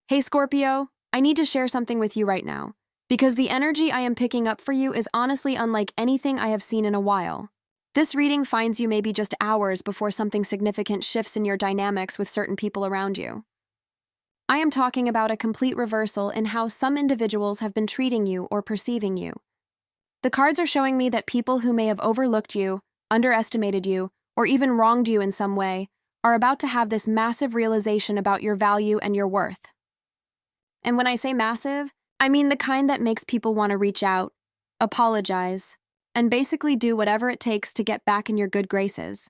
Hey Scorpio, I need to share something with you right now, because the energy I am picking up for you is honestly unlike anything I have seen in a while. This reading finds you maybe just hours before something significant shifts in your dynamics with certain people around you. I am talking about a complete reversal in how some individuals have been treating you or perceiving you. The cards are showing me that people who may have overlooked you, underestimated you, or even wronged you in some way are about to have this massive realization about your value and your worth. And when I say massive, I mean the kind that makes people want to reach out, apologize, and basically do whatever it takes to get back in your good graces.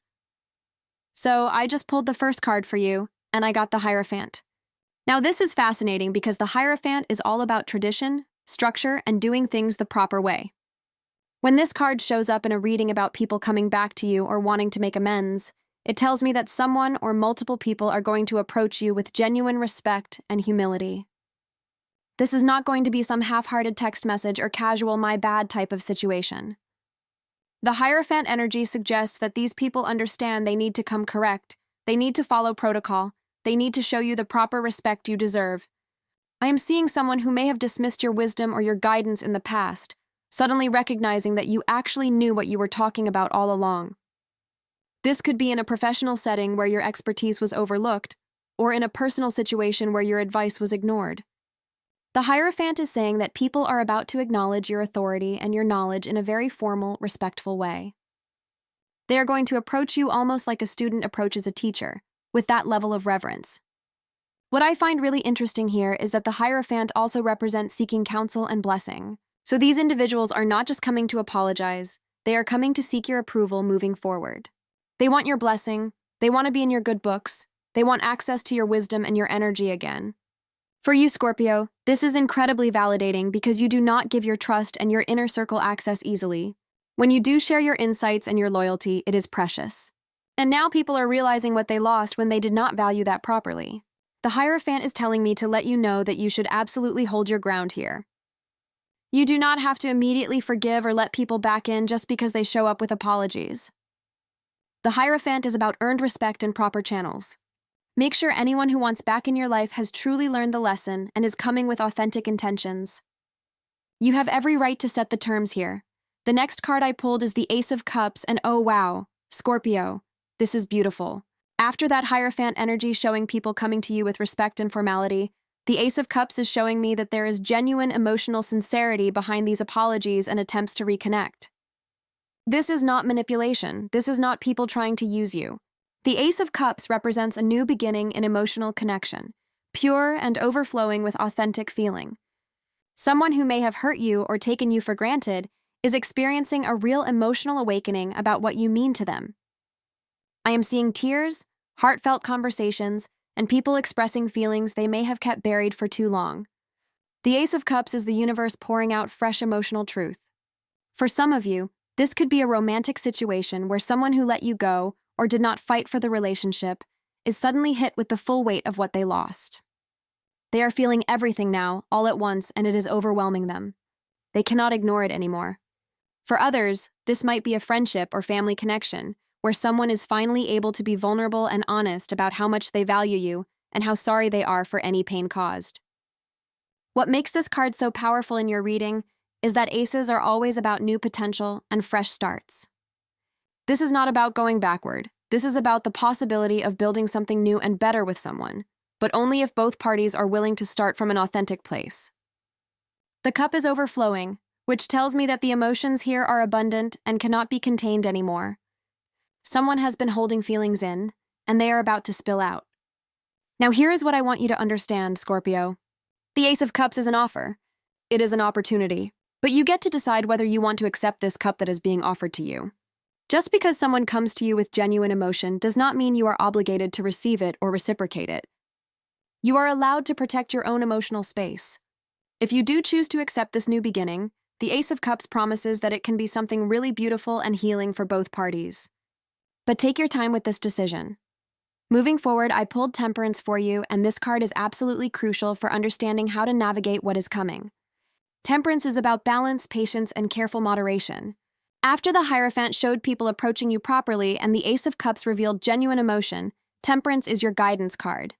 So I just pulled the first card for you, and I got the Hierophant. Now this is fascinating because the Hierophant is all about tradition, structure, and doing things the proper way. When this card shows up in a reading about people coming back to you or wanting to make amends, it tells me that someone or multiple people are going to approach you with genuine respect and humility. This is not going to be some half-hearted text message or casual my bad type of situation. The Hierophant energy suggests that these people understand they need to come correct, they need to follow protocol, they need to show you the proper respect you deserve. I am seeing someone who may have dismissed your wisdom or your guidance in the past, suddenly recognizing that you actually knew what you were talking about all along. This could be in a professional setting where your expertise was overlooked, or in a personal situation where your advice was ignored. The Hierophant is saying that people are about to acknowledge your authority and your knowledge in a very formal, respectful way. They are going to approach you almost like a student approaches a teacher, with that level of reverence. What I find really interesting here is that the Hierophant also represents seeking counsel and blessing. So these individuals are not just coming to apologize, they are coming to seek your approval moving forward. They want your blessing, they want to be in your good books, they want access to your wisdom and your energy again. For you, Scorpio, this is incredibly validating because you do not give your trust and your inner circle access easily. When you do share your insights and your loyalty, it is precious. And now people are realizing what they lost when they did not value that properly. The Hierophant is telling me to let you know that you should absolutely hold your ground here. You do not have to immediately forgive or let people back in just because they show up with apologies. The Hierophant is about earned respect and proper channels. Make sure anyone who wants back in your life has truly learned the lesson and is coming with authentic intentions. You have every right to set the terms here. The next card I pulled is the Ace of Cups, and oh wow, Scorpio, this is beautiful. After that Hierophant energy showing people coming to you with respect and formality, the Ace of Cups is showing me that there is genuine emotional sincerity behind these apologies and attempts to reconnect. This is not manipulation. This is not people trying to use you. The Ace of Cups represents a new beginning in emotional connection, pure and overflowing with authentic feeling. Someone who may have hurt you or taken you for granted is experiencing a real emotional awakening about what you mean to them. I am seeing tears, heartfelt conversations, and people expressing feelings they may have kept buried for too long. The Ace of Cups is the universe pouring out fresh emotional truth. For some of you, this could be a romantic situation where someone who let you go or did not fight for the relationship is suddenly hit with the full weight of what they lost. They are feeling everything now, all at once, and it is overwhelming them. They cannot ignore it anymore. For others, this might be a friendship or family connection, where someone is finally able to be vulnerable and honest about how much they value you and how sorry they are for any pain caused. What makes this card so powerful in your reading is that aces are always about new potential and fresh starts. This is not about going backward. This is about the possibility of building something new and better with someone, but only if both parties are willing to start from an authentic place. The cup is overflowing, which tells me that the emotions here are abundant and cannot be contained anymore. Someone has been holding feelings in, and they are about to spill out. Now here is what I want you to understand, Scorpio. The Ace of Cups is an offer. It is an opportunity, but you get to decide whether you want to accept this cup that is being offered to you. Just because someone comes to you with genuine emotion does not mean you are obligated to receive it or reciprocate it. You are allowed to protect your own emotional space. If you do choose to accept this new beginning, the Ace of Cups promises that it can be something really beautiful and healing for both parties. But take your time with this decision. Moving forward, I pulled Temperance for you, and this card is absolutely crucial for understanding how to navigate what is coming. Temperance is about balance, patience, and careful moderation. After the Hierophant showed people approaching you properly and the Ace of Cups revealed genuine emotion, Temperance is your guidance card.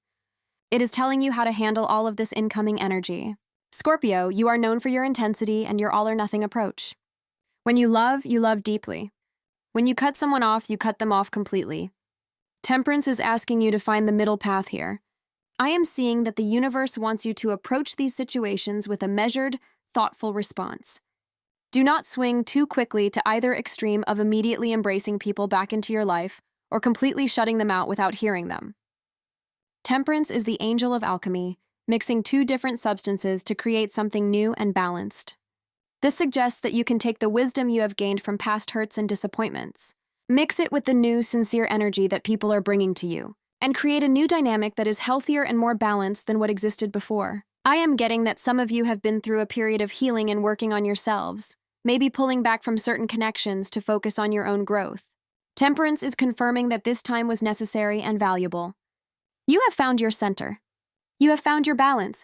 It is telling you how to handle all of this incoming energy. Scorpio, you are known for your intensity and your all-or-nothing approach. When you love deeply. When you cut someone off, you cut them off completely. Temperance is asking you to find the middle path here. I am seeing that the universe wants you to approach these situations with a measured, thoughtful response. Do not swing too quickly to either extreme of immediately embracing people back into your life or completely shutting them out without hearing them. Temperance is the angel of alchemy, mixing two different substances to create something new and balanced. This suggests that you can take the wisdom you have gained from past hurts and disappointments, mix it with the new, sincere energy that people are bringing to you, and create a new dynamic that is healthier and more balanced than what existed before. I am getting that some of you have been through a period of healing and working on yourselves, maybe pulling back from certain connections to focus on your own growth. Temperance is confirming that this time was necessary and valuable. You have found your center. You have found your balance,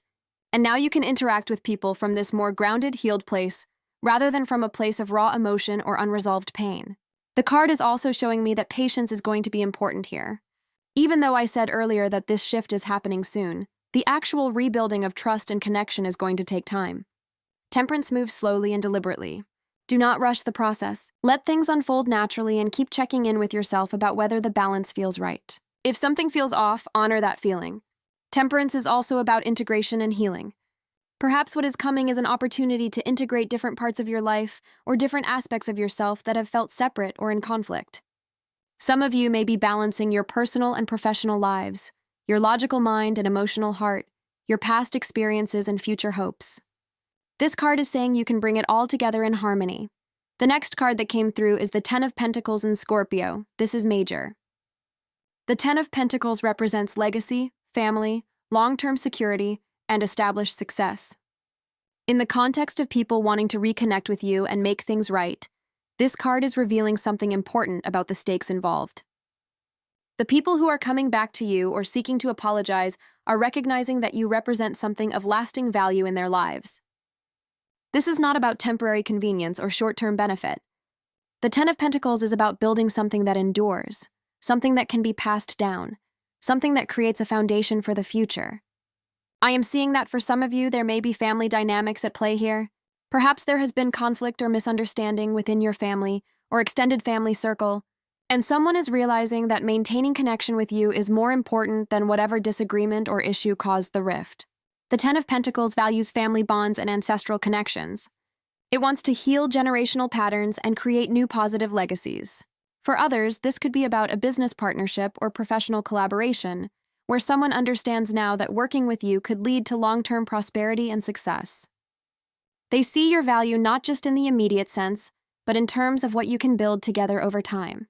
and now you can interact with people from this more grounded, healed place, rather than from a place of raw emotion or unresolved pain. The card is also showing me that patience is going to be important here. Even though I said earlier that this shift is happening soon, the actual rebuilding of trust and connection is going to take time. Temperance moves slowly and deliberately. Do not rush the process. Let things unfold naturally and keep checking in with yourself about whether the balance feels right. If something feels off, honor that feeling. Temperance is also about integration and healing. Perhaps what is coming is an opportunity to integrate different parts of your life or different aspects of yourself that have felt separate or in conflict. Some of you may be balancing your personal and professional lives, your logical mind and emotional heart, your past experiences and future hopes. This card is saying you can bring it all together in harmony. The next card that came through is the Ten of Pentacles in Scorpio. This is major. The Ten of Pentacles represents legacy, family, long-term security, and established success. In the context of people wanting to reconnect with you and make things right, this card is revealing something important about the stakes involved. The people who are coming back to you or seeking to apologize are recognizing that you represent something of lasting value in their lives. This is not about temporary convenience or short-term benefit. The Ten of Pentacles is about building something that endures, something that can be passed down, something that creates a foundation for the future. I am seeing that for some of you, there may be family dynamics at play here. Perhaps there has been conflict or misunderstanding within your family or extended family circle, and someone is realizing that maintaining connection with you is more important than whatever disagreement or issue caused the rift. The Ten of Pentacles values family bonds and ancestral connections. It wants to heal generational patterns and create new positive legacies. For others, this could be about a business partnership or professional collaboration, where someone understands now that working with you could lead to long-term prosperity and success. They see your value not just in the immediate sense, but in terms of what you can build together over time.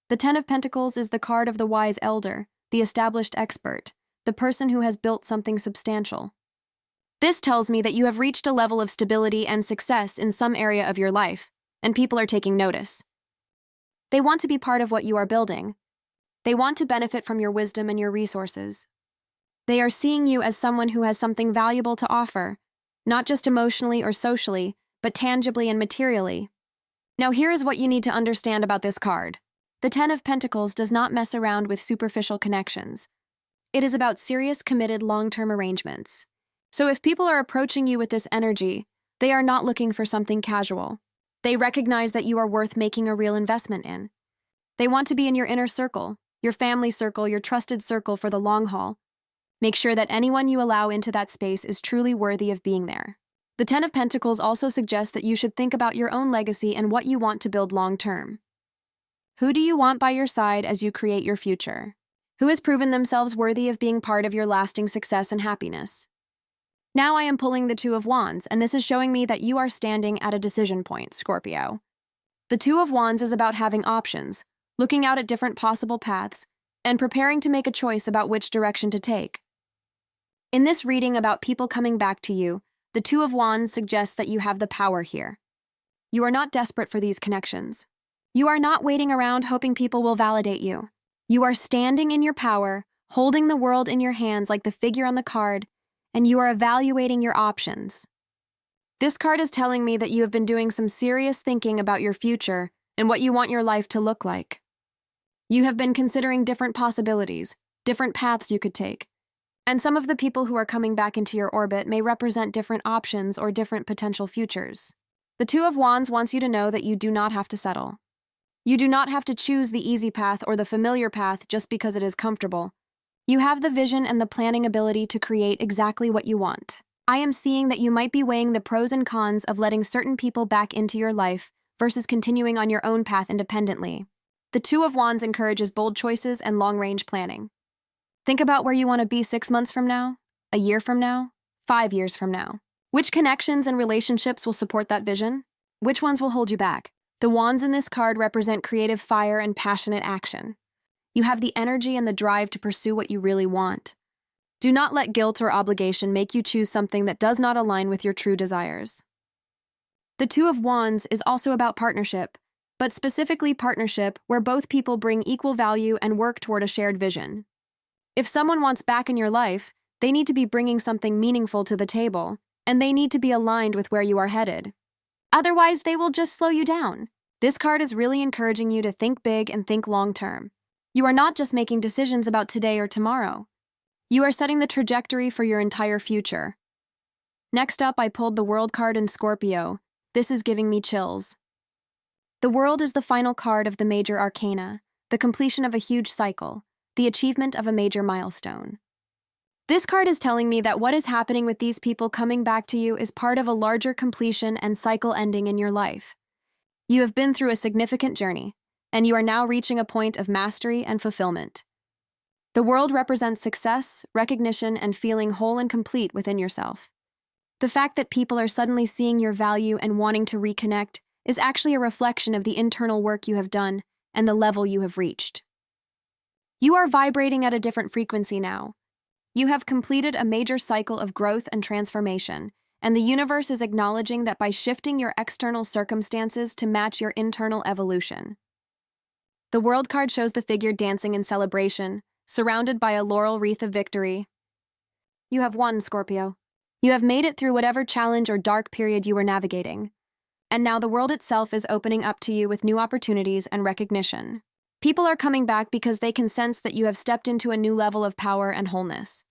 The Ten of Pentacles is the card of the wise elder, the established expert, the person who has built something substantial. This tells me that you have reached a level of stability and success in some area of your life, and people are taking notice. They want to be part of what you are building. They want to benefit from your wisdom and your resources. They are seeing you as someone who has something valuable to offer, not just emotionally or socially, but tangibly and materially. Now here is what you need to understand about this card. The Ten of Pentacles does not mess around with superficial connections. It is about serious, committed, long-term arrangements. So if people are approaching you with this energy, they are not looking for something casual. They recognize that you are worth making a real investment in. They want to be in your inner circle, your family circle, your trusted circle for the long haul. Make sure that anyone you allow into that space is truly worthy of being there. The Ten of Pentacles also suggests that you should think about your own legacy and what you want to build long-term. Who do you want by your side as you create your future? Who has proven themselves worthy of being part of your lasting success and happiness? Now I am pulling the Two of Wands, and this is showing me that you are standing at a decision point, Scorpio. The Two of Wands is about having options, looking out at different possible paths, and preparing to make a choice about which direction to take. In this reading about people coming back to you, the Two of Wands suggests that you have the power here. You are not desperate for these connections. You are not waiting around hoping people will validate you. You are standing in your power, holding the world in your hands like the figure on the card, and you are evaluating your options. This card is telling me that you have been doing some serious thinking about your future and what you want your life to look like. You have been considering different possibilities, different paths you could take. And some of the people who are coming back into your orbit may represent different options or different potential futures. The Two of Wands wants you to know that you do not have to settle. You do not have to choose the easy path or the familiar path just because it is comfortable. You have the vision and the planning ability to create exactly what you want. I am seeing that you might be weighing the pros and cons of letting certain people back into your life versus continuing on your own path independently. The Two of Wands encourages bold choices and long-range planning. Think about where you want to be 6 months from now, a year from now, 5 years from now. Which connections and relationships will support that vision? Which ones will hold you back? The wands in this card represent creative fire and passionate action. You have the energy and the drive to pursue what you really want. Do not let guilt or obligation make you choose something that does not align with your true desires. The Two of Wands is also about partnership, but specifically partnership where both people bring equal value and work toward a shared vision. If someone wants back in your life, they need to be bringing something meaningful to the table, and they need to be aligned with where you are headed. Otherwise, they will just slow you down. This card is really encouraging you to think big and think long-term. You are not just making decisions about today or tomorrow. You are setting the trajectory for your entire future. Next up, I pulled the World card in Scorpio. This is giving me chills. The World is the final card of the major arcana, the completion of a huge cycle, the achievement of a major milestone. This card is telling me that what is happening with these people coming back to you is part of a larger completion and cycle ending in your life. You have been through a significant journey, and you are now reaching a point of mastery and fulfillment. The World represents success, recognition, and feeling whole and complete within yourself. The fact that people are suddenly seeing your value and wanting to reconnect is actually a reflection of the internal work you have done and the level you have reached. You are vibrating at a different frequency now. You have completed a major cycle of growth and transformation, and the universe is acknowledging that by shifting your external circumstances to match your internal evolution. The World card shows the figure dancing in celebration, surrounded by a laurel wreath of victory. You have won, Scorpio. You have made it through whatever challenge or dark period you were navigating. And now the world itself is opening up to you with new opportunities and recognition. People are coming back because they can sense that you have stepped into a new level of power and wholeness.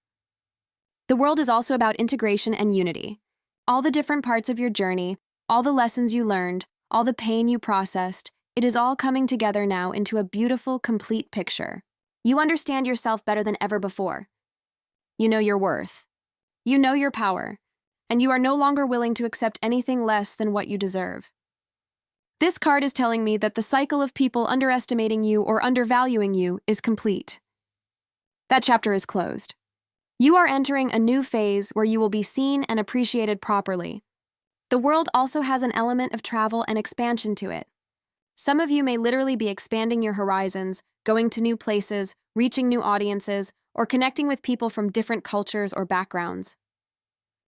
The World is also about integration and unity. All the different parts of your journey, all the lessons you learned, all the pain you processed, it is all coming together now into a beautiful, complete picture. You understand yourself better than ever before. You know your worth. You know your power, and you are no longer willing to accept anything less than what you deserve. This card is telling me that the cycle of people underestimating you or undervaluing you is complete. That chapter is closed. You are entering a new phase where you will be seen and appreciated properly. The World also has an element of travel and expansion to it. Some of you may literally be expanding your horizons, going to new places, reaching new audiences, or connecting with people from different cultures or backgrounds.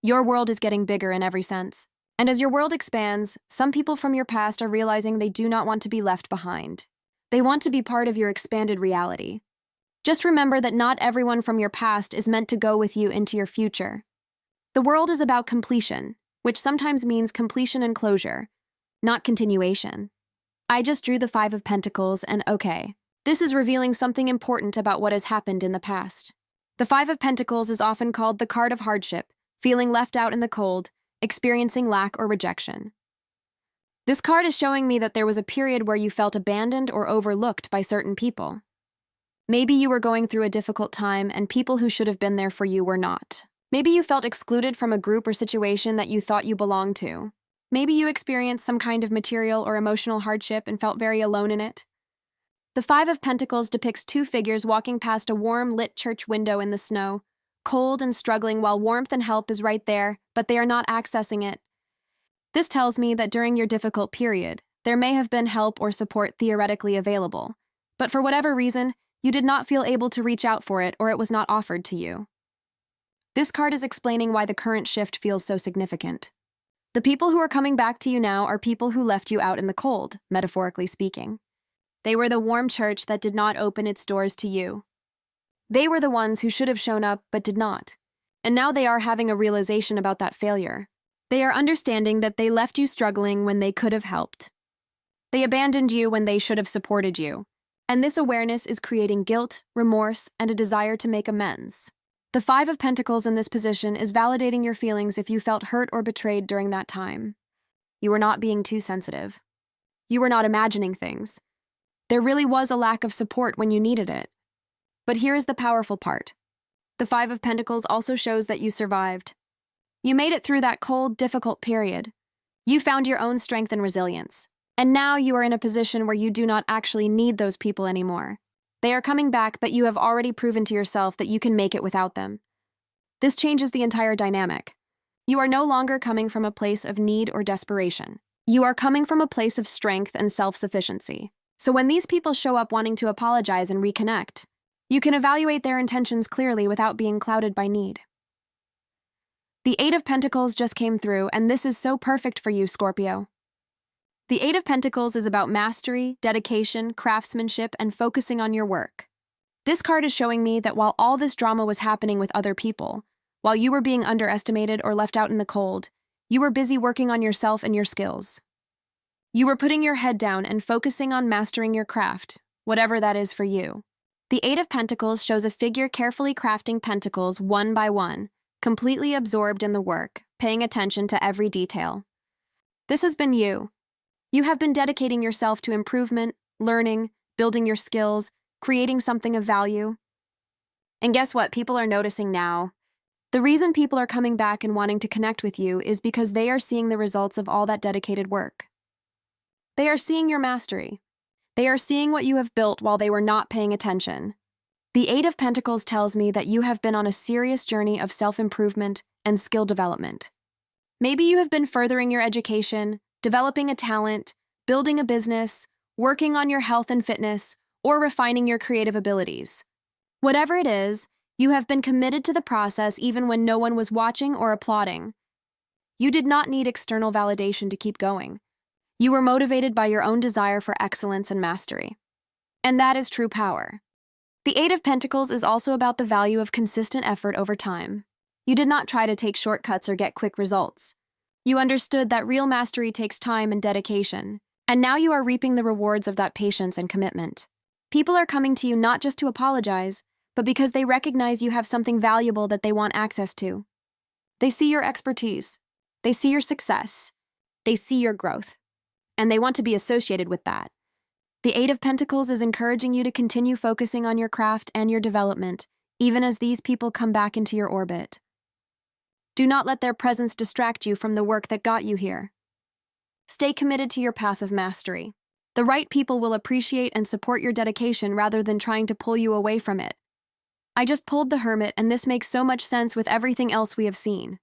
Your world is getting bigger in every sense. And as your world expands, some people from your past are realizing they do not want to be left behind. They want to be part of your expanded reality. Just remember that not everyone from your past is meant to go with you into your future. The World is about completion, which sometimes means completion and closure, not continuation. I just drew the Five of Pentacles, and okay, this is revealing something important about what has happened in the past. The Five of Pentacles is often called the card of hardship, feeling left out in the cold, experiencing lack or rejection. This card is showing me that there was a period where you felt abandoned or overlooked by certain people. Maybe you were going through a difficult time and people who should have been there for you were not. Maybe you felt excluded from a group or situation that you thought you belonged to. Maybe you experienced some kind of material or emotional hardship and felt very alone in it. The Five of Pentacles depicts two figures walking past a warm, lit church window in the snow, cold and struggling while warmth and help is right there, but they are not accessing it. This tells me that during your difficult period, there may have been help or support theoretically available, but for whatever reason, you did not feel able to reach out for it or it was not offered to you. This card is explaining why the current shift feels so significant. The people who are coming back to you now are people who left you out in the cold, metaphorically speaking. They were the warm church that did not open its doors to you. They were the ones who should have shown up but did not. And now they are having a realization about that failure. They are understanding that they left you struggling when they could have helped. They abandoned you when they should have supported you. And this awareness is creating guilt, remorse, and a desire to make amends. The Five of Pentacles in this position is validating your feelings if you felt hurt or betrayed during that time. You were not being too sensitive. You were not imagining things. There really was a lack of support when you needed it. But here is the powerful part. The Five of Pentacles also shows that you survived. You made it through that cold, difficult period. You found your own strength and resilience. And now you are in a position where you do not actually need those people anymore. They are coming back, but you have already proven to yourself that you can make it without them. This changes the entire dynamic. You are no longer coming from a place of need or desperation. You are coming from a place of strength and self-sufficiency. So when these people show up wanting to apologize and reconnect, you can evaluate their intentions clearly without being clouded by need. The Eight of Pentacles just came through, and this is so perfect for you, Scorpio. The Eight of Pentacles is about mastery, dedication, craftsmanship, and focusing on your work. This card is showing me that while all this drama was happening with other people, while you were being underestimated or left out in the cold, you were busy working on yourself and your skills. You were putting your head down and focusing on mastering your craft, whatever that is for you. The Eight of Pentacles shows a figure carefully crafting pentacles one by one, completely absorbed in the work, paying attention to every detail. This has been you. You have been dedicating yourself to improvement, learning, building your skills, creating something of value. And guess what? People are noticing now. The reason people are coming back and wanting to connect with you is because they are seeing the results of all that dedicated work. They are seeing your mastery. They are seeing what you have built while they were not paying attention. The Eight of Pentacles tells me that you have been on a serious journey of self-improvement and skill development. Maybe you have been furthering your education, developing a talent, building a business, working on your health and fitness, or refining your creative abilities. Whatever it is, you have been committed to the process even when no one was watching or applauding. You did not need external validation to keep going. You were motivated by your own desire for excellence and mastery. And that is true power. The Eight of Pentacles is also about the value of consistent effort over time. You did not try to take shortcuts or get quick results. You understood that real mastery takes time and dedication, and now you are reaping the rewards of that patience and commitment. People are coming to you not just to apologize, but because they recognize you have something valuable that they want access to. They see your expertise. They see your success. They see your growth. And they want to be associated with that. The Eight of Pentacles is encouraging you to continue focusing on your craft and your development, even as these people come back into your orbit. Do not let their presence distract you from the work that got you here. Stay committed to your path of mastery. The right people will appreciate and support your dedication rather than trying to pull you away from it. I just pulled the Hermit, and this makes so much sense with everything else we have seen.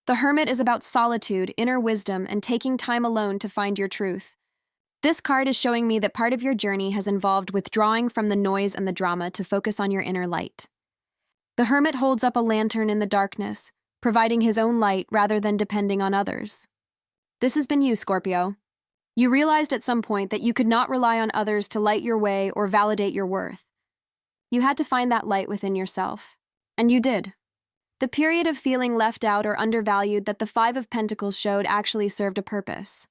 The Hermit is about solitude, inner wisdom, and taking time alone to find your truth. This card is showing me that part of your journey has involved withdrawing from the noise and the drama to focus on your inner light. The Hermit holds up a lantern in the darkness, providing his own light rather than depending on others. This has been you, Scorpio. You realized at some point that you could not rely on others to light your way or validate your worth. You had to find that light within yourself. And you did. The period of feeling left out or undervalued that the Five of Pentacles showed actually served a purpose.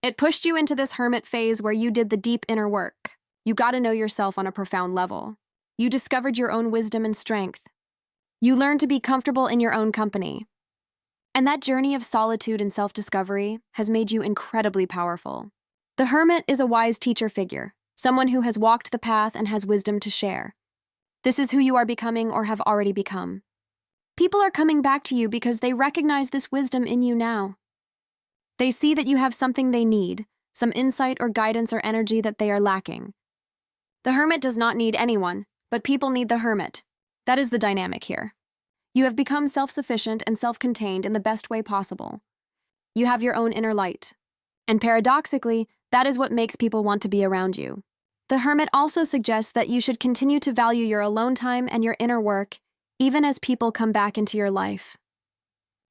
It pushed you into this hermit phase where you did the deep inner work. You got to know yourself on a profound level. You discovered your own wisdom and strength. You learned to be comfortable in your own company. And that journey of solitude and self-discovery has made you incredibly powerful. The hermit is a wise teacher figure, someone who has walked the path and has wisdom to share. This is who you are becoming or have already become. People are coming back to you because they recognize this wisdom in you now. They see that you have something they need, some insight or guidance or energy that they are lacking. The hermit does not need anyone, but people need the hermit. That is the dynamic here. You have become self-sufficient and self-contained in the best way possible. You have your own inner light. And paradoxically, that is what makes people want to be around you. The hermit also suggests that you should continue to value your alone time and your inner work, even as people come back into your life.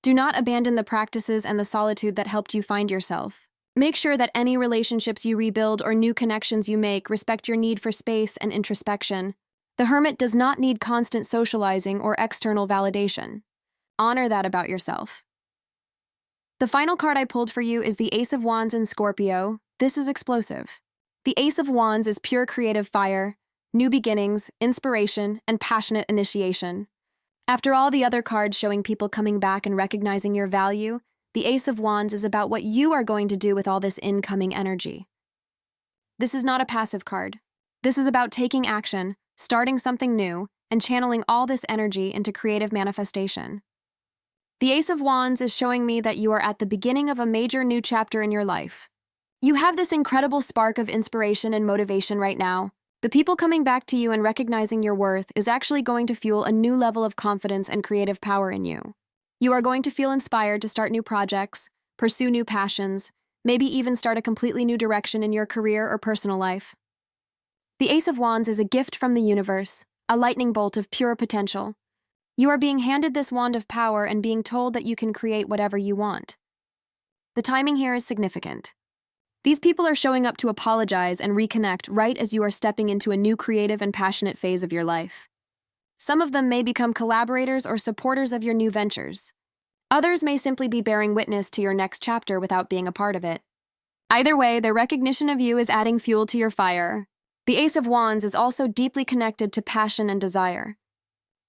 Do not abandon the practices and the solitude that helped you find yourself. Make sure that any relationships you rebuild or new connections you make respect your need for space and introspection. The hermit does not need constant socializing or external validation. Honor that about yourself. The final card I pulled for you is the Ace of Wands in Scorpio. This is explosive. The Ace of Wands is pure creative fire, new beginnings, inspiration, and passionate initiation. After all the other cards showing people coming back and recognizing your value, the Ace of Wands is about what you are going to do with all this incoming energy. This is not a passive card. This is about taking action, starting something new, and channeling all this energy into creative manifestation. The Ace of Wands is showing me that you are at the beginning of a major new chapter in your life. You have this incredible spark of inspiration and motivation right now. The people coming back to you and recognizing your worth is actually going to fuel a new level of confidence and creative power in you. You are going to feel inspired to start new projects, pursue new passions, maybe even start a completely new direction in your career or personal life. The Ace of Wands is a gift from the universe, a lightning bolt of pure potential. You are being handed this wand of power and being told that you can create whatever you want. The timing here is significant. These people are showing up to apologize and reconnect right as you are stepping into a new creative and passionate phase of your life. Some of them may become collaborators or supporters of your new ventures. Others may simply be bearing witness to your next chapter without being a part of it. Either way, their recognition of you is adding fuel to your fire. The Ace of Wands is also deeply connected to passion and desire.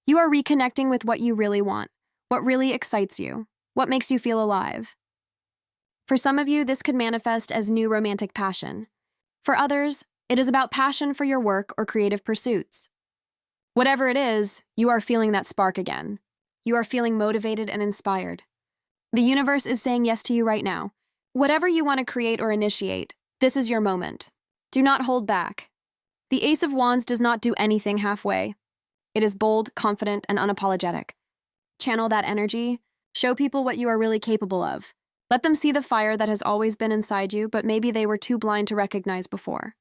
You are reconnecting with what you really want, what really excites you, what makes you feel alive. For some of you, this could manifest as new romantic passion. For others, it is about passion for your work or creative pursuits. Whatever it is, you are feeling that spark again. You are feeling motivated and inspired. The universe is saying yes to you right now. Whatever you want to create or initiate, this is your moment. Do not hold back. The Ace of Wands does not do anything halfway. It is bold, confident, and unapologetic. Channel that energy. Show people what you are really capable of. Let them see the fire that has always been inside you, but maybe they were too blind to recognize before.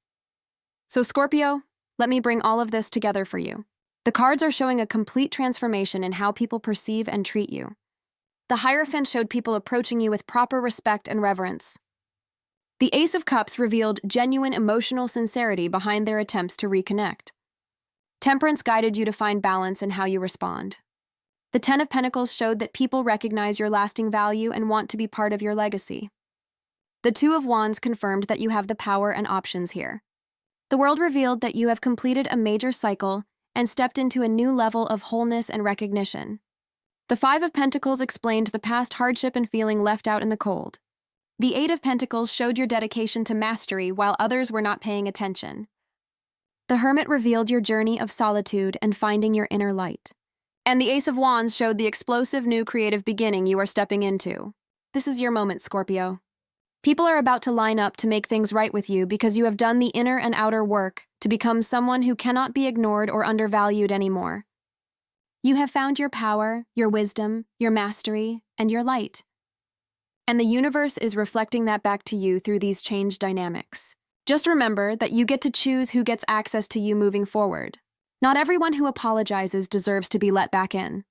So Scorpio, let me bring all of this together for you. The cards are showing a complete transformation in how people perceive and treat you. The Hierophant showed people approaching you with proper respect and reverence. The Ace of Cups revealed genuine emotional sincerity behind their attempts to reconnect. Temperance guided you to find balance in how you respond. The Ten of Pentacles showed that people recognize your lasting value and want to be part of your legacy. The Two of Wands confirmed that you have the power and options here. The World revealed that you have completed a major cycle and stepped into a new level of wholeness and recognition. The Five of Pentacles explained the past hardship and feeling left out in the cold. The Eight of Pentacles showed your dedication to mastery while others were not paying attention. The Hermit revealed your journey of solitude and finding your inner light. And the Ace of Wands showed the explosive new creative beginning you are stepping into. This is your moment, Scorpio. People are about to line up to make things right with you because you have done the inner and outer work to become someone who cannot be ignored or undervalued anymore. You have found your power, your wisdom, your mastery, and your light. And the universe is reflecting that back to you through these change dynamics. Just remember that you get to choose who gets access to you moving forward. Not everyone who apologizes deserves to be let back in.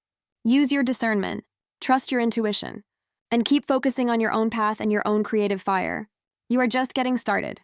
Use your discernment, trust your intuition, and keep focusing on your own path and your own creative fire. You are just getting started.